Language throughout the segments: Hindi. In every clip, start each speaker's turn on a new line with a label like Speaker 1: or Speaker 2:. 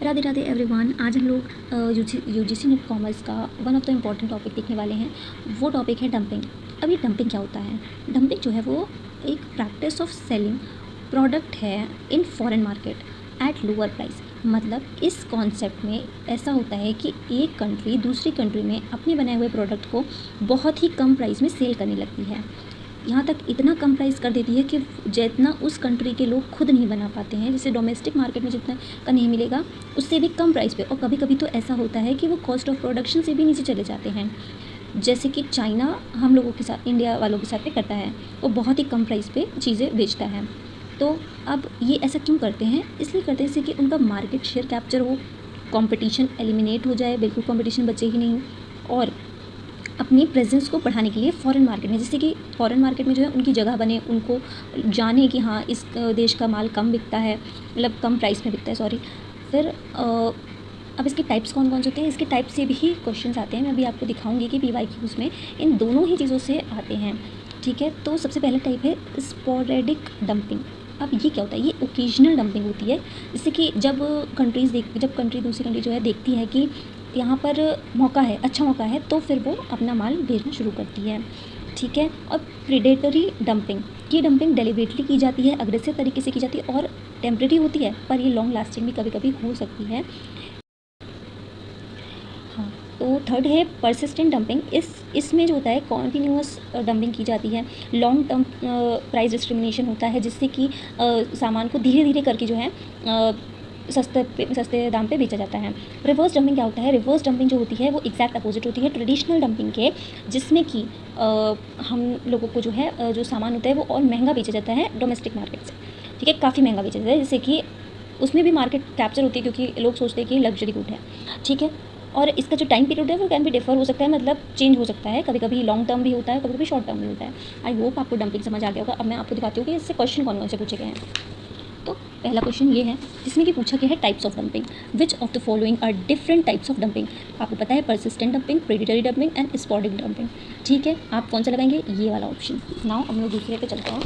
Speaker 1: राधे राधे एवरीवन। आज हम लोग यूजीसी नेट कॉमर्स का one of the important topic देखने वाले हैं। वो टॉपिक है डंपिंग। अब ये डंपिंग क्या होता है? डंपिंग जो है वो एक प्रैक्टिस ऑफ सेलिंग प्रोडक्ट है in foreign market at lower price. मतलब इस कॉन्सेप्ट में ऐसा होता है कि एक कंट्री दूसरी कंट्री में अपने बनाए हुए प्रोडक्ट को बहुत ही कम प्राइस में सेल करने लगती है। यहाँ तक इतना कम प्राइस कर देती है कि जितना उस कंट्री के लोग खुद नहीं बना पाते हैं, जैसे डोमेस्टिक मार्केट में जितना का नहीं मिलेगा उससे भी कम प्राइस पे। और कभी कभी तो ऐसा होता है कि वो कॉस्ट ऑफ प्रोडक्शन से भी नीचे चले जाते हैं, जैसे कि चाइना हम लोगों के साथ, इंडिया वालों के साथ पे करता है। वो बहुत ही कम प्राइस पे चीज़ें बेचता है। तो अब ये ऐसा क्यों करते हैं? इसलिए करते हैं कि उनका मार्केट शेयर कैप्चर हो, कंपटीशन एलिमिनेट हो जाए, बिल्कुल कंपटीशन बचे ही नहीं, और अपनी प्रेजेंस को बढ़ाने के लिए फॉरेन मार्केट में, जैसे कि फॉरेन मार्केट में जो है उनकी जगह बने, उनको जाने कि हाँ इस देश का माल कम बिकता है, मतलब कम प्राइस में बिकता है, सॉरी। फिर अब इसके टाइप्स कौन कौन से होते हैं? इसके टाइप से भी क्वेश्चंस आते हैं। मैं अभी आपको दिखाऊंगी कि PYQs में इन दोनों ही चीज़ों से आते हैं। ठीक है, तो सबसे पहला टाइप है स्पोरेडिक डंपिंग। अब ये क्या होता है? ये ओकेजनल डंपिंग होती है, जैसे कि जब कंट्री दूसरी कंट्री जो है देखती है कि यहाँ पर मौका है, अच्छा मौका है, तो फिर वो अपना माल भेजना शुरू करती है। ठीक है। और प्रीडेटरी डंपिंग, ये डंपिंग डेलिबरेटली की जाती है, अग्रेसिव तरीके से की जाती है और टेम्परेरी होती है, पर ये लॉन्ग लास्टिंग भी कभी कभी हो सकती है। हाँ, तो थर्ड है परसिस्टेंट डंपिंग। इसमें जो होता है कॉन्टीन्यूअस डंपिंग की जाती है। लॉन्ग टर्म प्राइस डिस्क्रिमिनेशन होता है, जिससे कि सामान को धीरे धीरे करके जो है सस्ते दाम पे बेचा जाता है। रिवर्स डंपिंग क्या होता है? रिवर्स डंपिंग जो होती है वो एग्जैक्ट अपोजिट होती है ट्रेडिशनल डंपिंग के, जिसमें कि हम लोगों को जो है जो सामान होता है वो और महंगा बेचा जाता है डोमेस्टिक मार्केट से। ठीक है, काफ़ी महंगा बेचा जाता है, जैसे कि उसमें भी मार्केट कैप्चर होती है क्योंकि लोग सोचते हैं कि लग्जरी गुड है। ठीक है, और इसका जो टाइम पीरियड है वो कैन भी डिफर हो सकता है, मतलब चेंज हो सकता है। कभी कभी लॉन्ग टर्म भी होता है, कभी कभी शॉर्ट टर्म भी होता है। आई होप आपको डंपिंग समझ आ गया होगा। अब मैं आपको दिखाती हूँ कि इससे क्वेश्चन कौन कौन से पूछे गए हैं। तो पहला क्वेश्चन ये है जिसमें कि पूछा गया है types of dumping. Which of the following are different types of dumping? आपको पता है persistent dumping, predatory dumping and sporadic dumping. ठीक है, आप कौन सा लगाएंगे? ये वाला ऑप्शन। नाउ हम लोग दूसरे पे चलते हैं।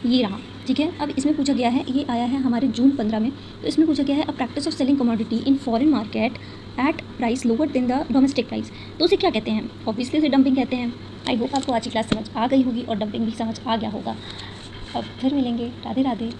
Speaker 1: ये रहा। ठीक है, अब इसमें पूछा गया है, ये आया है हमारे जून 15 में। तो इसमें पूछा गया है a practice of selling commodity in foreign market at price lower than the domestic price. तो उसे क्या कहते हैं? ऑब्वियसली उसे डंपिंग कहते हैं। आई होप आपको आज की क्लास समझ आ गई होगी और डंपिंग भी समझ आ गया होगा। अब फिर मिलेंगे। राधे राधे।